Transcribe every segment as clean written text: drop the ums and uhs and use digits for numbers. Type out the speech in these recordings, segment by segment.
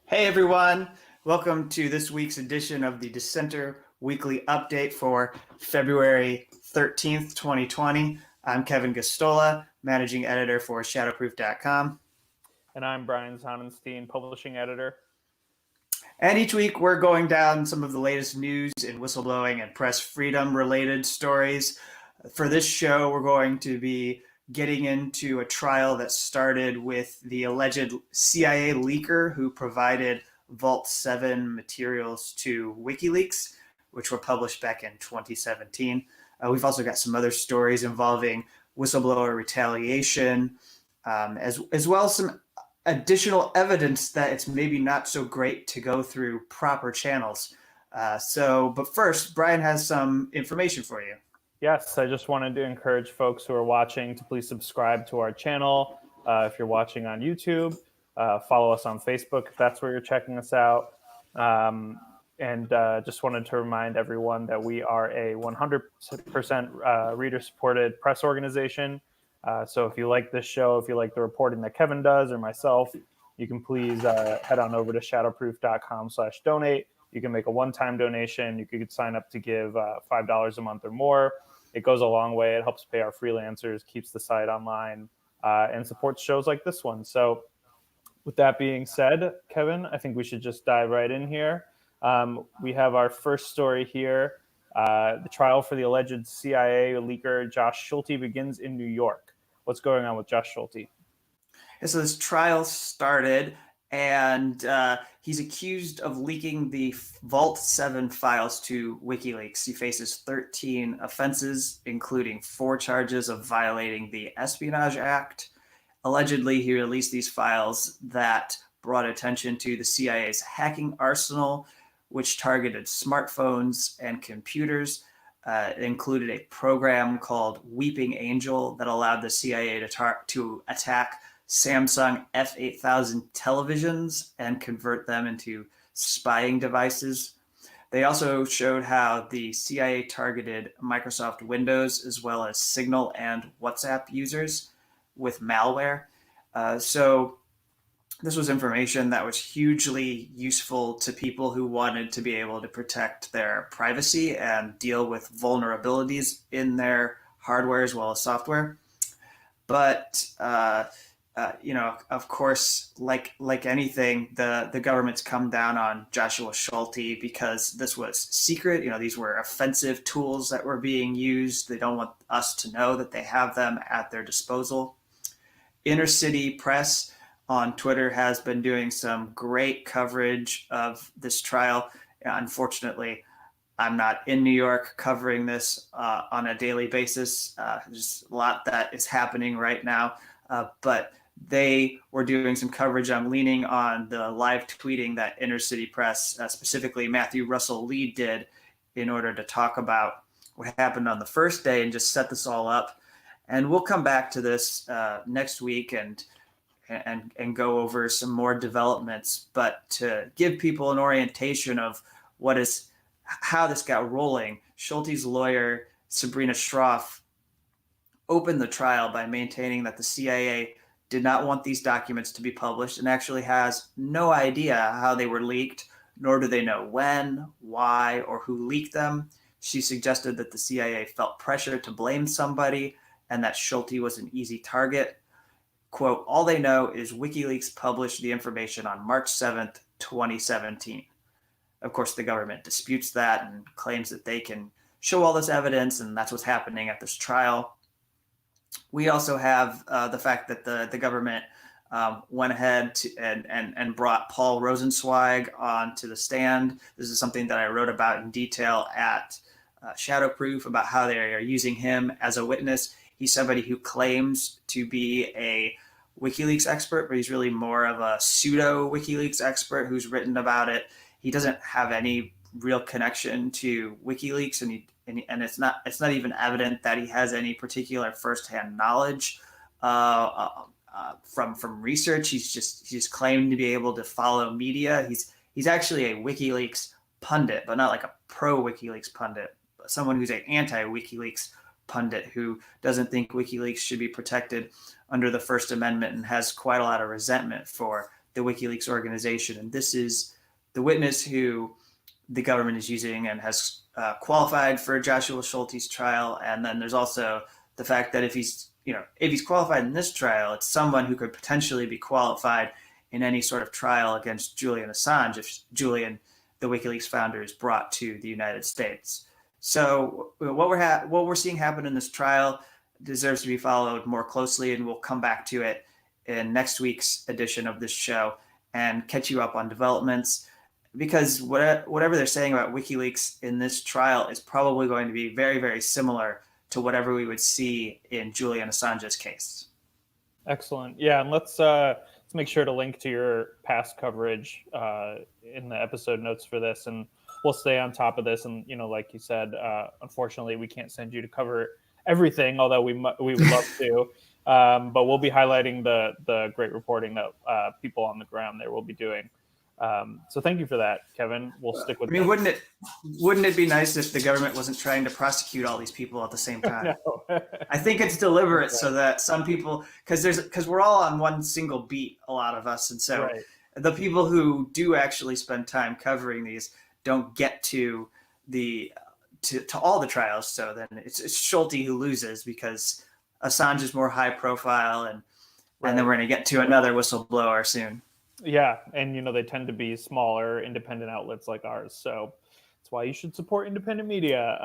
Hey everyone, welcome to this week's edition of the Dissenter Weekly Update for February 13th, 2020. I'm Kevin Gosztola, managing editor for Shadowproof.com. And I'm Brian Sonnenstein, publishing editor. And each week we're going down some of the latest news in whistleblowing and press freedom related stories. For this show, we're going to be getting into a trial that started with the alleged CIA leaker who provided Vault 7 materials to WikiLeaks, which were published back in 2017. We've also got some other stories involving whistleblower retaliation, as well as some additional evidence that it's maybe not so great to go through proper channels. But first, Brian has some information for you. Yes, I just wanted to encourage folks who are watching to please subscribe to our channel. If you're watching on YouTube, follow us on Facebook if that's where you're checking us out. And just wanted to remind everyone that we are a 100% reader-supported press organization. So if you like this show, if you like the reporting that Kevin does or myself, you can please head on over to shadowproof.com/donate. You can make a one-time donation. You could sign up to give $5 a month or more. It goes a long way. It helps pay our freelancers, keeps the site online, and supports shows like this one. So with that being said, Kevin, I think we should just dive right in here. We have our first story here. The trial for the alleged CIA leaker Josh Schulte begins in New York. What's going on with Josh Schulte? And so this trial started, and he's accused of leaking the Vault 7 files to WikiLeaks. He faces 13 offenses, including 4 charges of violating the Espionage Act. Allegedly, he released these files that brought attention to the CIA's hacking arsenal, which targeted smartphones and computers. It included a program called Weeping Angel that allowed the CIA to attack Samsung F8000 televisions and convert them into spying devices. They also showed how the CIA targeted Microsoft Windows as well as Signal and WhatsApp users with malware. So this was information that was hugely useful to people who wanted to be able to protect their privacy and deal with vulnerabilities in their hardware as well as software. But of course, like anything, the government's come down on Joshua Schulte because this was secret. These were offensive tools that were being used. They don't want us to know that they have them at their disposal. Inner City Press on Twitter has been doing some great coverage of this trial. Unfortunately, I'm not in New York covering this on a daily basis. There's a lot that is happening right now, but they were doing some coverage. I'm leaning on the live tweeting that Inner City Press, specifically Matthew Russell Lee, did in order to talk about what happened on the first day and just set this all up. And we'll come back to this next week and go over some more developments. But to give people an orientation of how this got rolling, Schulte's lawyer, Sabrina Shroff, opened the trial by maintaining that the CIA did not want these documents to be published and actually has no idea how they were leaked, nor do they know when, why, or who leaked them. She suggested that the CIA felt pressure to blame somebody and that Schulte was an easy target. Quote, all they know is WikiLeaks published the information on March 7th, 2017. Of course, the government disputes that and claims that they can show all this evidence, and that's what's happening at this trial. We also have the fact that the government went ahead and brought Paul Rosenzweig onto the stand. This is something that I wrote about in detail at Shadowproof about how they are using him as a witness. He's somebody who claims to be a WikiLeaks expert, but he's really more of a pseudo WikiLeaks expert who's written about it. He doesn't have any real connection to WikiLeaks, and it's not even evident that he has any particular firsthand knowledge from research. He's just claimed to be able to follow media. He's actually a WikiLeaks pundit, but not like a pro WikiLeaks pundit, but someone who's an anti WikiLeaks pundit who doesn't think WikiLeaks should be protected under the First Amendment and has quite a lot of resentment for the WikiLeaks organization. And this is the witness who the government is using and has qualified for Joshua Schulte's trial. And then there's also the fact that if he's qualified in this trial, it's someone who could potentially be qualified in any sort of trial against Julian Assange if Julian, the WikiLeaks founder, is brought to the United States. So what we're seeing happen in this trial deserves to be followed more closely, and we'll come back to it in next week's edition of this show and catch you up on developments, because whatever they're saying about WikiLeaks in this trial is probably going to be very, very similar to whatever we would see in Julian Assange's case. Excellent. Yeah, and let's make sure to link to your past coverage in the episode notes for this, and we'll stay on top of this. And like you said, unfortunately, we can't send you to cover everything, although we would love to. But we'll be highlighting the great reporting that people on the ground there will be doing. So thank you for that, Kevin. We'll stick with. I mean, wouldn't it be nice if the government wasn't trying to prosecute all these people at the same time? No. I think it's deliberate so that some people, because we're all on one single beat, a lot of us, and so the people who do actually spend time covering these don't get to all the trials. So then it's Schulte who loses because Assange is more high profile, and then we're going to get to another whistleblower soon. Yeah, and they tend to be smaller, independent outlets like ours. So that's why you should support independent media.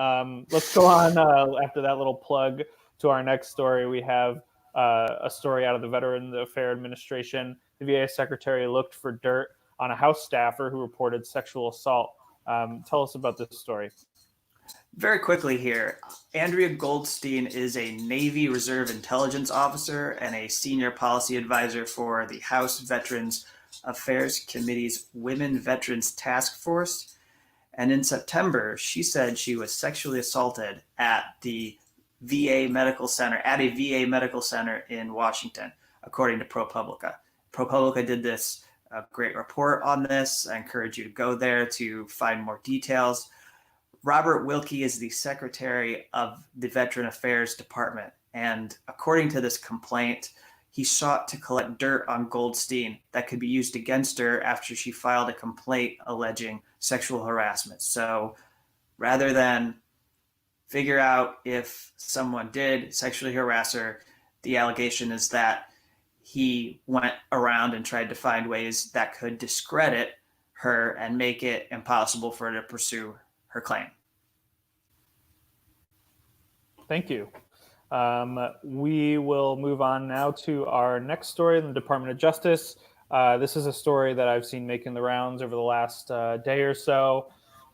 Let's go on after that little plug to our next story. We have a story out of the Veterans Affairs Administration. The VA secretary looked for dirt on a House staffer who reported sexual assault. Tell us about this story. Very quickly here, Andrea Goldstein is a Navy Reserve Intelligence Officer and a senior policy advisor for the House Veterans Affairs Committee's Women Veterans Task Force. And in September, she said she was sexually assaulted at the VA medical center, in Washington, according to ProPublica. ProPublica did this great report on this. I encourage you to go there to find more details. Robert Wilkie is the secretary of the Veteran Affairs Department. And according to this complaint, he sought to collect dirt on Goldstein that could be used against her after she filed a complaint alleging sexual harassment. So rather than figure out if someone did sexually harass her, the allegation is that he went around and tried to find ways that could discredit her and make it impossible for her to pursue her claim. Thank you. We will move on now to our next story in the Department of Justice. This is a story that I've seen making the rounds over the last day or so.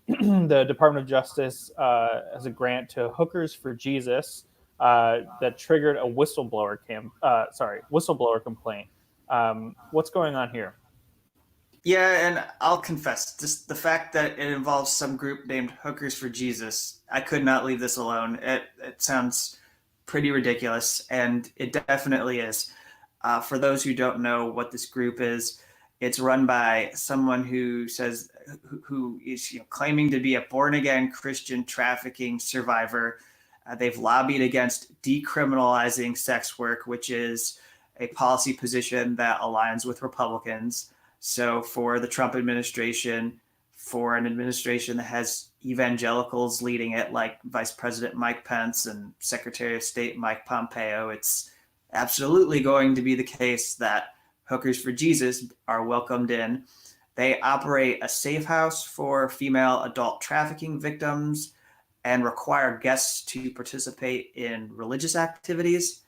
The Department of Justice has a grant to Hookers for Jesus that triggered a whistleblower complaint. What's going on here? Yeah, and I'll confess, just the fact that it involves some group named Hookers for Jesus, I could not leave this alone. It sounds pretty ridiculous, and it definitely is. For those who don't know what this group is, it's run by someone who is claiming to be a born-again Christian trafficking survivor. They've lobbied against decriminalizing sex work, which is a policy position that aligns with Republicans. So for the Trump administration, for an administration that has evangelicals leading it, like Vice President Mike Pence and Secretary of State Mike Pompeo, it's absolutely going to be the case that Hookers for Jesus are welcomed in. They operate a safe house for female adult trafficking victims and require guests to participate in religious activities.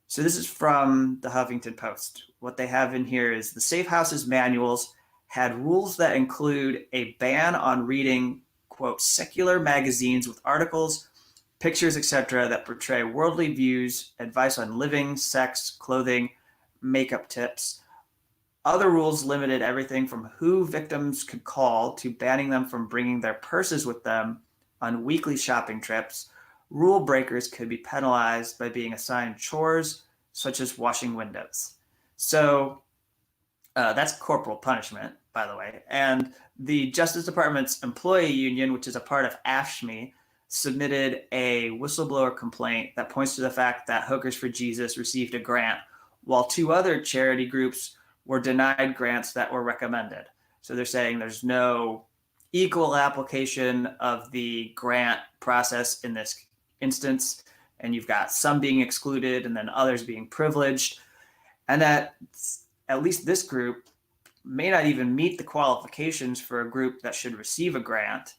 So this is from the Huffington Post. What they have in here is the safe house's manuals had rules that include a ban on reading, quote, secular magazines with articles, pictures, etc. that portray worldly views, advice on living, sex, clothing, makeup tips. Other rules limited everything from who victims could call to banning them from bringing their purses with them on weekly shopping trips. Rule breakers could be penalized by being assigned chores such as washing windows. So that's corporal punishment, by the way. And the Justice Department's employee union, which is a part of AFSCME, submitted a whistleblower complaint that points to the fact that Hookers for Jesus received a grant, while two other charity groups were denied grants that were recommended. So they're saying there's no equal application of the grant process in this instance, and you've got some being excluded and then others being privileged, and that at least this group may not even meet the qualifications for a group that should receive a grant.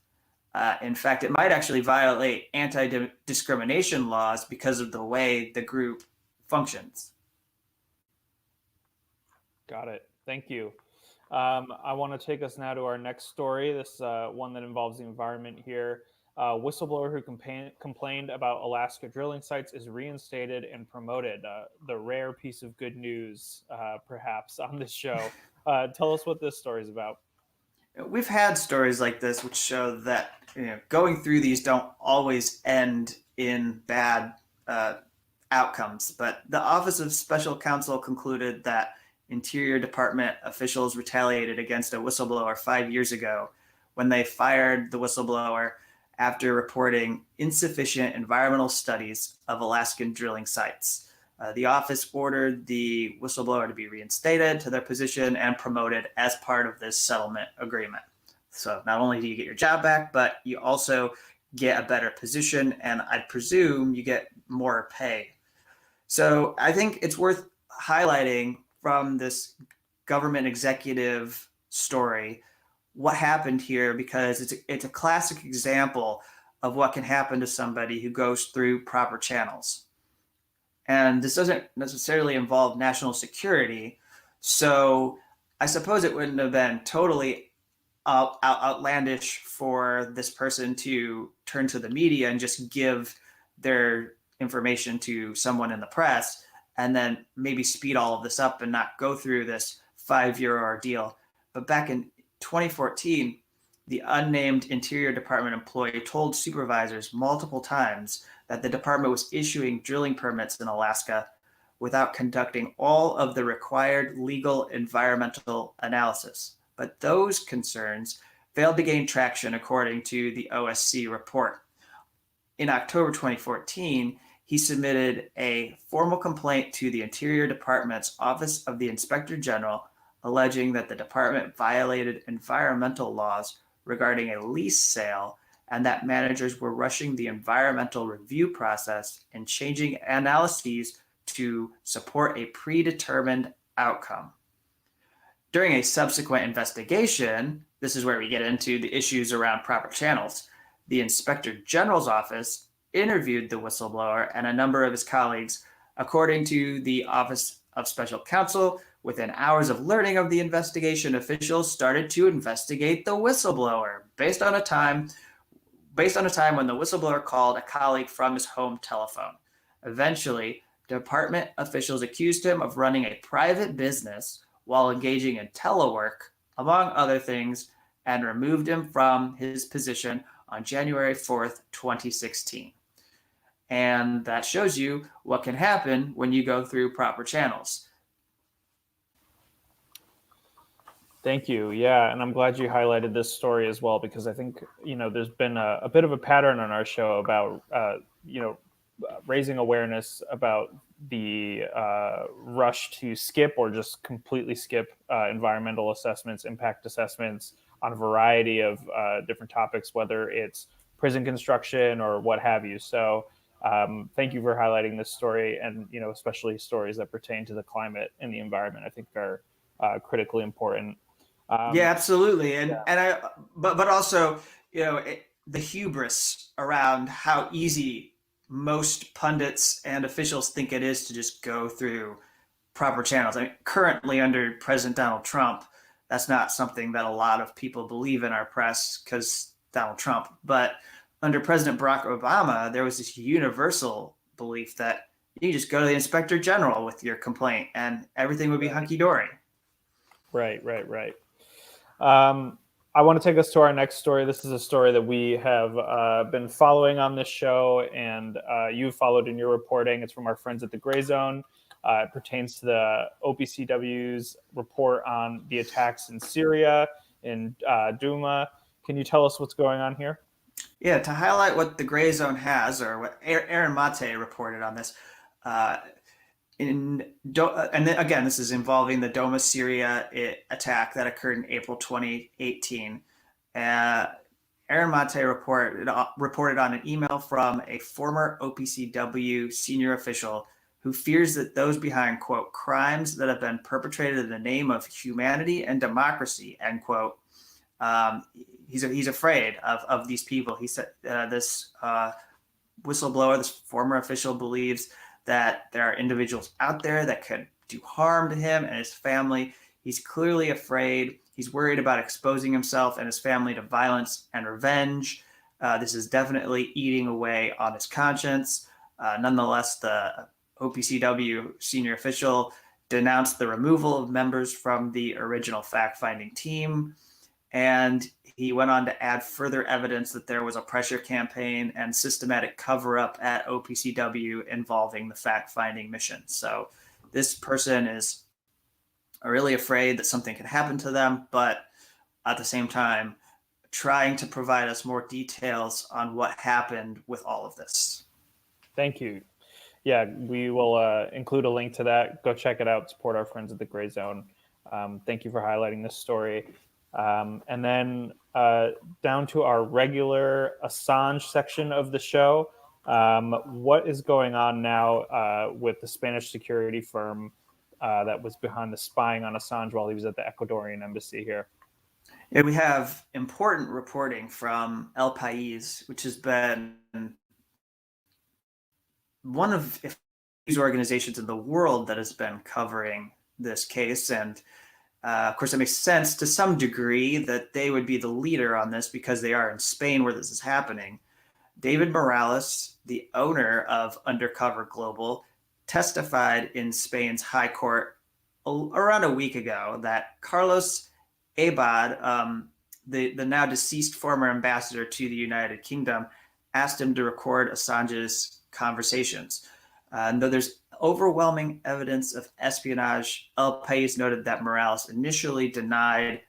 In fact, it might actually violate anti-discrimination laws because of the way the group functions. Got it. Thank you. I want to take us now to our next story. This one that involves the environment here. Whistleblower who complained about Alaska drilling sites is reinstated and promoted. The rare piece of good news, perhaps, on this show. Tell us what this story is about. We've had stories like this which show that going through these don't always end in bad outcomes. But the Office of Special Counsel concluded that Interior Department officials retaliated against a whistleblower 5 years ago when they fired the whistleblower after reporting insufficient environmental studies of Alaskan drilling sites. The office ordered the whistleblower to be reinstated to their position and promoted as part of this settlement agreement. So not only do you get your job back, but you also get a better position, and I presume you get more pay. So I think it's worth highlighting from this government executive story what happened here, because it's a classic example of what can happen to somebody who goes through proper channels. And this doesn't necessarily involve national security, so I suppose it wouldn't have been totally outlandish for this person to turn to the media and just give their information to someone in the press and then maybe speed all of this up and not go through this 5-year ordeal. But back in 2014, the unnamed Interior Department employee told supervisors multiple times that the department was issuing drilling permits in Alaska without conducting all of the required legal environmental analysis. But those concerns failed to gain traction, according to the OSC report. In October 2014, he submitted a formal complaint to the Interior Department's Office of the Inspector General, alleging that the department violated environmental laws regarding a lease sale and that managers were rushing the environmental review process and changing analyses to support a predetermined outcome. During a subsequent investigation, this is where we get into the issues around proper channels. The Inspector General's office interviewed the whistleblower and a number of his colleagues. According to the Office of Special Counsel, within hours of learning of the investigation, officials started to investigate the whistleblower based on a time when the whistleblower called a colleague from his home telephone. Eventually, department officials accused him of running a private business while engaging in telework, among other things, and removed him from his position on January 4th, 2016. And that shows you what can happen when you go through proper channels. Thank you. Yeah, and I'm glad you highlighted this story as well, because I think, there's been a bit of a pattern on our show about, raising awareness about the rush to skip or just completely skip environmental assessments, impact assessments on a variety of different topics, whether it's prison construction or what have you. So thank you for highlighting this story, and especially stories that pertain to the climate and the environment, I think are critically important. Yeah, absolutely. But also, the hubris around how easy most pundits and officials think it is to just go through proper channels. I mean, currently under President Donald Trump, that's not something that a lot of people believe in our press because Donald Trump. But under President Barack Obama, there was this universal belief that you just go to the Inspector General with your complaint and everything would be hunky-dory. Right. I want to take us to our next story. This is a story that we have been following on this show, and you've followed in your reporting. It's from our friends at the Gray Zone. It pertains to the OPCW's report on the attacks in Syria, in Douma. Can you tell us what's going on here? Yeah, to highlight what the Gray Zone has, or what Aaron Mate reported on this, and then again, this is involving the Doma Syria attack that occurred in April 2018. Aaron Monte reported on an email from a former OPCW senior official who fears that those behind, quote, crimes that have been perpetrated in the name of humanity and democracy, end quote. He's afraid of these people. He said this whistleblower, this former official, believes that there are individuals out there that could do harm to him and his family. He's clearly afraid. He's worried about exposing himself and his family to violence and revenge. This is definitely eating away on his conscience. Nonetheless, the OPCW senior official denounced the removal of members from the original fact-finding team. And he went on to add further evidence that there was a pressure campaign and systematic cover-up at OPCW involving the fact-finding mission. So this person is really afraid that something could happen to them, but at the same time, trying to provide us more details on what happened with all of this. Thank you. Yeah, we will include a link to that. Go check it out. Support our friends at the Gray Zone. Thank you for highlighting this story. And then down to our regular Assange section of the show. What is going on now with the Spanish security firm that was behind the spying on Assange while he was at the Ecuadorian embassy here? Yeah, we have important reporting from El País, which has been one of these organizations in the world that has been covering this case. And of course, it makes sense to some degree that they would be the leader on this because they are in Spain where this is happening. David Morales, the owner of Undercover Global, testified in Spain's High Court around a week ago that Carlos Abad, the now deceased former ambassador to the United Kingdom, asked him to record Assange's conversations. And though there's overwhelming evidence of espionage, El País noted that Morales initially denied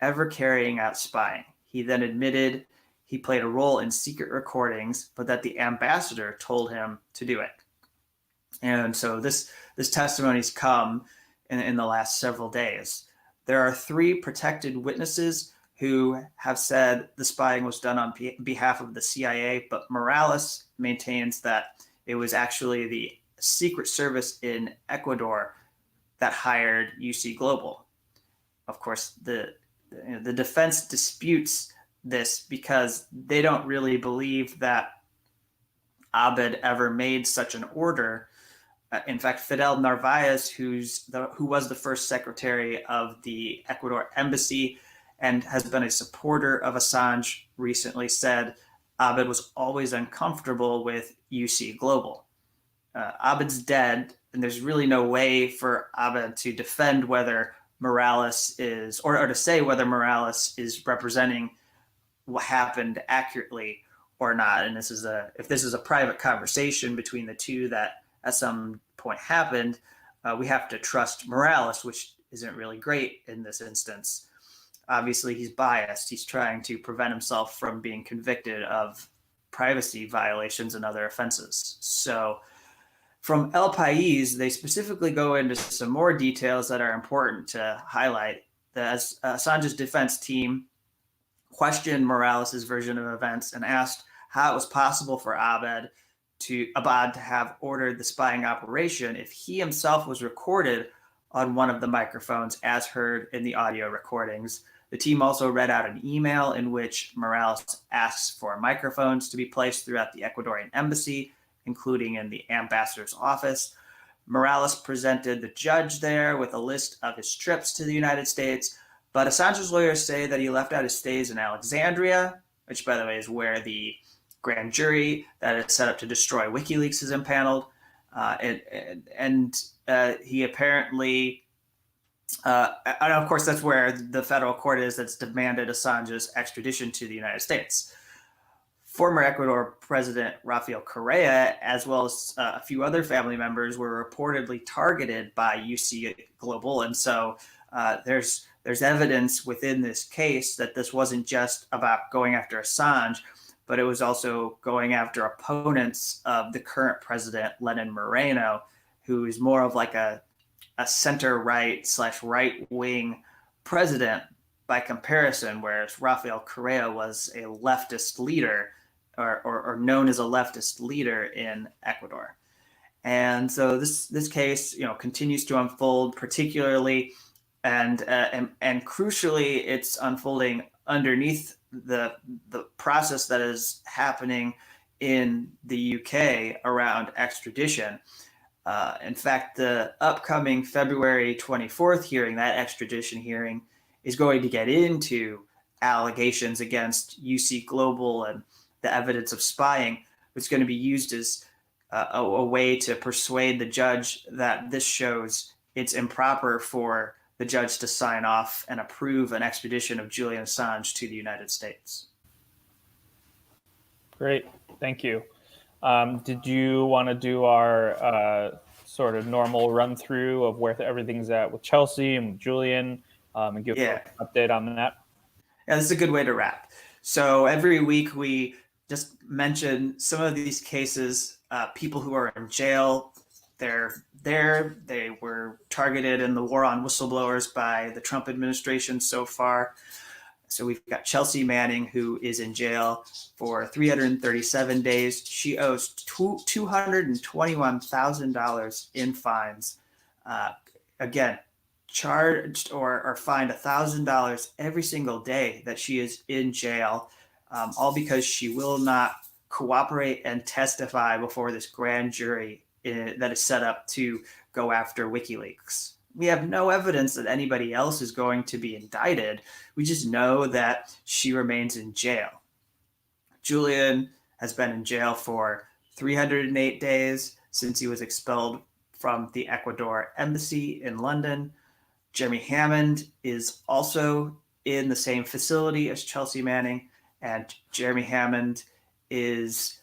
ever carrying out spying. He then admitted he played a role in secret recordings, but that the ambassador told him to do it. And so this testimony's come in the last several days. There are 3 protected witnesses who have said the spying was done on behalf of the CIA, but Morales maintains that it was actually the Secret Service in Ecuador that hired UC Global. Of course, the defense disputes this because they don't really believe that Abed ever made such an order. In fact, Fidel Narvaez, who was the first secretary of the Ecuador embassy and has been a supporter of Assange, recently said Abed was always uncomfortable with UC Global. Abed's dead, and there's really no way for Abed to defend whether Morales is, or to say whether Morales is representing what happened accurately or not. And if this is a private conversation between the two that at some point happened, we have to trust Morales, which isn't really great in this instance. Obviously, he's biased. He's trying to prevent himself from being convicted of privacy violations and other offenses. So from El País, they specifically go into some more details that are important to highlight. Assange's defense team questioned Morales' version of events and asked how it was possible for Abad to have ordered the spying operation if he himself was recorded on one of the microphones as heard in the audio recordings. The team also read out an email in which Morales asks for microphones to be placed throughout the Ecuadorian embassy, including in the ambassador's office. Morales presented the judge there with a list of his trips to the United States, but Assange's lawyers say that he left out his stays in Alexandria, which, by the way, is where the grand jury that is set up to destroy WikiLeaks is impaneled. And he apparently, and of course, that's where the federal court is that's demanded Assange's extradition to the United States. Former Ecuador President Rafael Correa, as well as a few other family members, were reportedly targeted by UC Global. And so there's evidence within this case that this wasn't just about going after Assange, but it was also going after opponents of the current president, Lenin Moreno, who is more of like a center-right / right-wing president by comparison, whereas Rafael Correa was a leftist leader or known as a leftist leader in Ecuador. And so this case, continues to unfold, particularly and crucially, it's unfolding underneath the process that is happening in the UK around extradition. In fact, the upcoming February 24th hearing, that extradition hearing, is going to get into allegations against UC Global and the evidence of spying, which is going to be used as a way to persuade the judge that this shows it's improper for the judge to sign off and approve an extradition of Julian Assange to the United States. Great, thank you. Did you want to do our sort of normal run through of where everything's at with Chelsea and with Julian, and give an update on that? Yeah, this is a good way to wrap. So every week we just mention some of these cases, people who are in jail. They were targeted in the war on whistleblowers by the Trump administration so far. So we've got Chelsea Manning, who is in jail for 337 days. She owes $221,000 in fines. Again, charged or fined $1,000 every single day that she is in jail, all because she will not cooperate and testify before this grand jury that is set up to go after WikiLeaks. We have no evidence that anybody else is going to be indicted. We just know that she remains in jail. Julian has been in jail for 308 days since he was expelled from the Ecuador embassy in London. Jeremy Hammond is also in the same facility as Chelsea Manning, and Jeremy Hammond is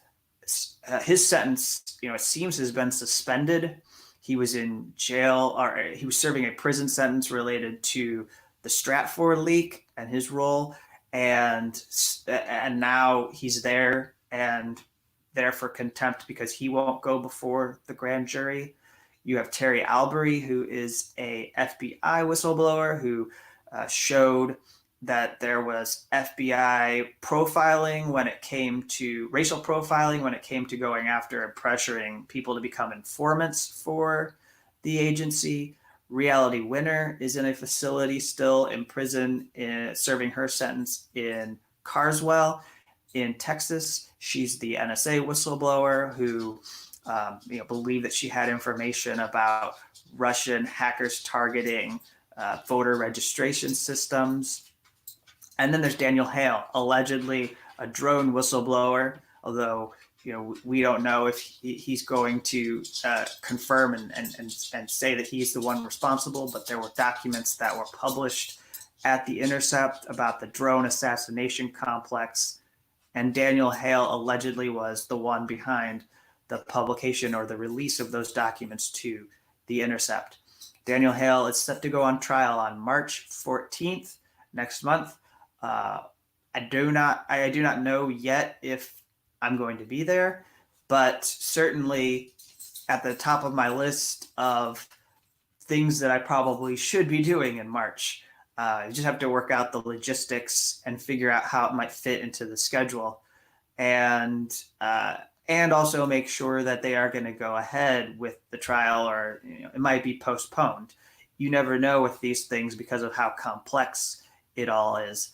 his sentence, it seems, has been suspended. He was in jail, or he was serving a prison sentence related to the Stratford leak and his role, and now he's there for contempt because he won't go before the grand jury. You have Terry Albury, who is a FBI whistleblower who showed that there was FBI profiling when it came to racial profiling, when it came to going after and pressuring people to become informants for the agency. Reality Winner is in a facility still in prison, serving her sentence in Carswell in Texas. She's the NSA whistleblower who believed that she had information about Russian hackers targeting voter registration systems. And then there's Daniel Hale, allegedly a drone whistleblower, although we don't know if he's going to confirm and say that he's the one responsible, but there were documents that were published at The Intercept about the drone assassination complex, and Daniel Hale allegedly was the one behind the publication or the release of those documents to The Intercept. Daniel Hale is set to go on trial on March 14th, next month. I do not know yet if I'm going to be there, but certainly at the top of my list of things that I probably should be doing in March. You just have to work out the logistics and figure out how it might fit into the schedule, and also make sure that they are going to go ahead with the trial, or it might be postponed. You never know with these things because of how complex it all is.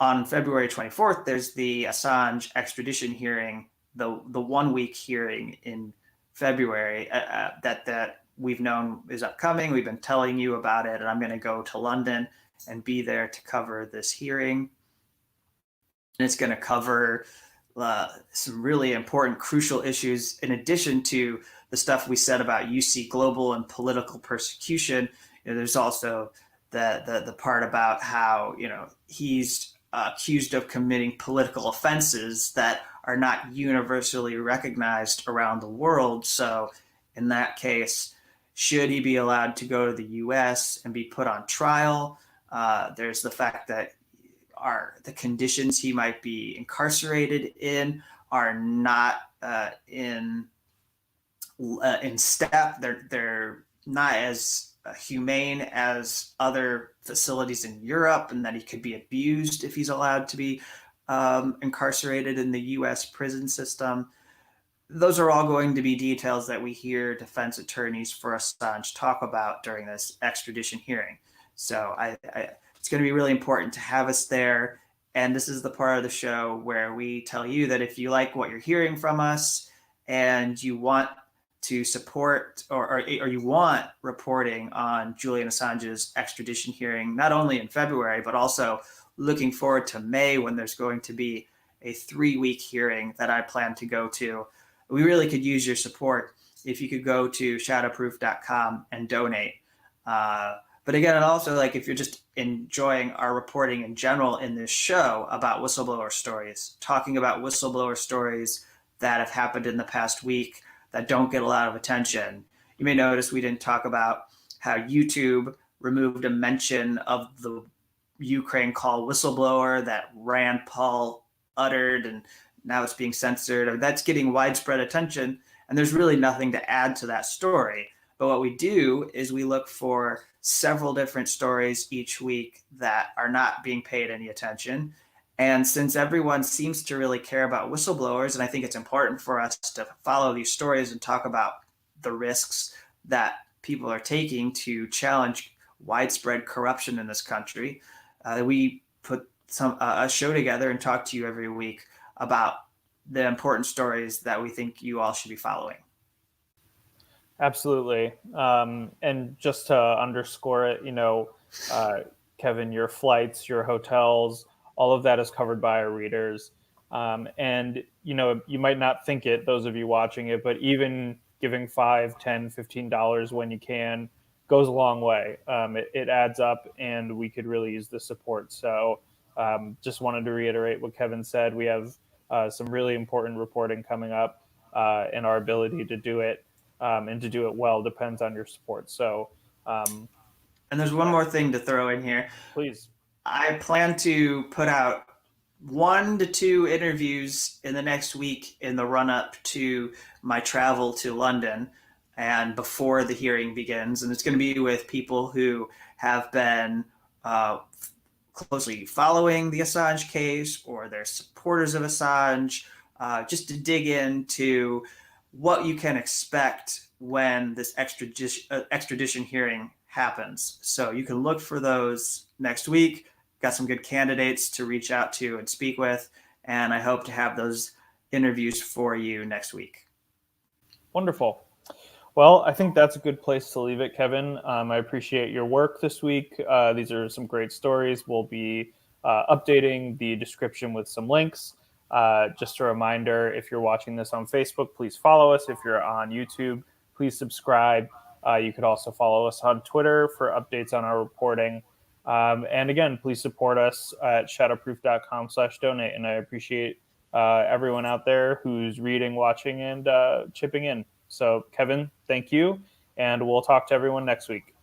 On February 24th, there's the Assange extradition hearing, the 1 week hearing in February that we've known is upcoming. We've been telling you about it, and I'm going to go to London and be there to cover this hearing. And it's going to cover some really important, crucial issues, in addition to the stuff we said about UC Global and political persecution. There's also the part about how he's accused of committing political offenses that are not universally recognized around the world. So in that case, should he be allowed to go to the U.S. and be put on trial? There's the fact that the conditions he might be incarcerated in are not in in step. They're not as humane as other facilities in Europe, and that he could be abused if he's allowed to be incarcerated in the U.S. prison system. Those are all going to be details that we hear defense attorneys for Assange talk about during this extradition hearing. So it's going to be really important to have us there. And this is the part of the show where we tell you that if you like what you're hearing from us and you want to support or you want reporting on Julian Assange's extradition hearing, not only in February, but also looking forward to May when there's going to be a 3-week hearing that I plan to go to. We really could use your support if you could go to shadowproof.com and donate. But again, and also like if you're just enjoying our reporting in general in this show about whistleblower stories, talking about whistleblower stories that have happened in the past week that don't get a lot of attention. You may notice we didn't talk about how YouTube removed a mention of the Ukraine call whistleblower that Rand Paul uttered, and now it's being censored. That's getting widespread attention, and there's really nothing to add to that story. But what we do is we look for several different stories each week that are not being paid any attention. And since everyone seems to really care about whistleblowers, and I think it's important for us to follow these stories and talk about the risks that people are taking to challenge widespread corruption in this country, we put a show together and talk to you every week about the important stories that we think you all should be following. Absolutely. And just to underscore it, Kevin, your flights, your hotels, all of that is covered by our readers. And, you might not think it, those of you watching it, but even giving $5, $10, $15 when you can goes a long way. It adds up, and we could really use the support. So just wanted to reiterate what Kevin said. We have some really important reporting coming up, and our ability to do it and to do it well depends on your support. So, and there's one more thing to throw in here. Please. I plan to put out 1 to 2 interviews in the next week in the run up to my travel to London and before the hearing begins. And it's going to be with people who have been closely following the Assange case, or they're supporters of Assange, just to dig into what you can expect when this extradition hearing happens. So you can look for those next week. Got some good candidates to reach out to and speak with, and I hope to have those interviews for you next week. Wonderful. Well, I think that's a good place to leave it, Kevin. I appreciate your work this week. These are some great stories. We'll be updating the description with some links. Just a reminder, if you're watching this on Facebook, please follow us. If you're on YouTube, please subscribe. You could also follow us on Twitter for updates on our reporting. And again, please support us at shadowproof.com/donate. And I appreciate everyone out there who's reading, watching, and chipping in. So, Kevin, thank you. And we'll talk to everyone next week.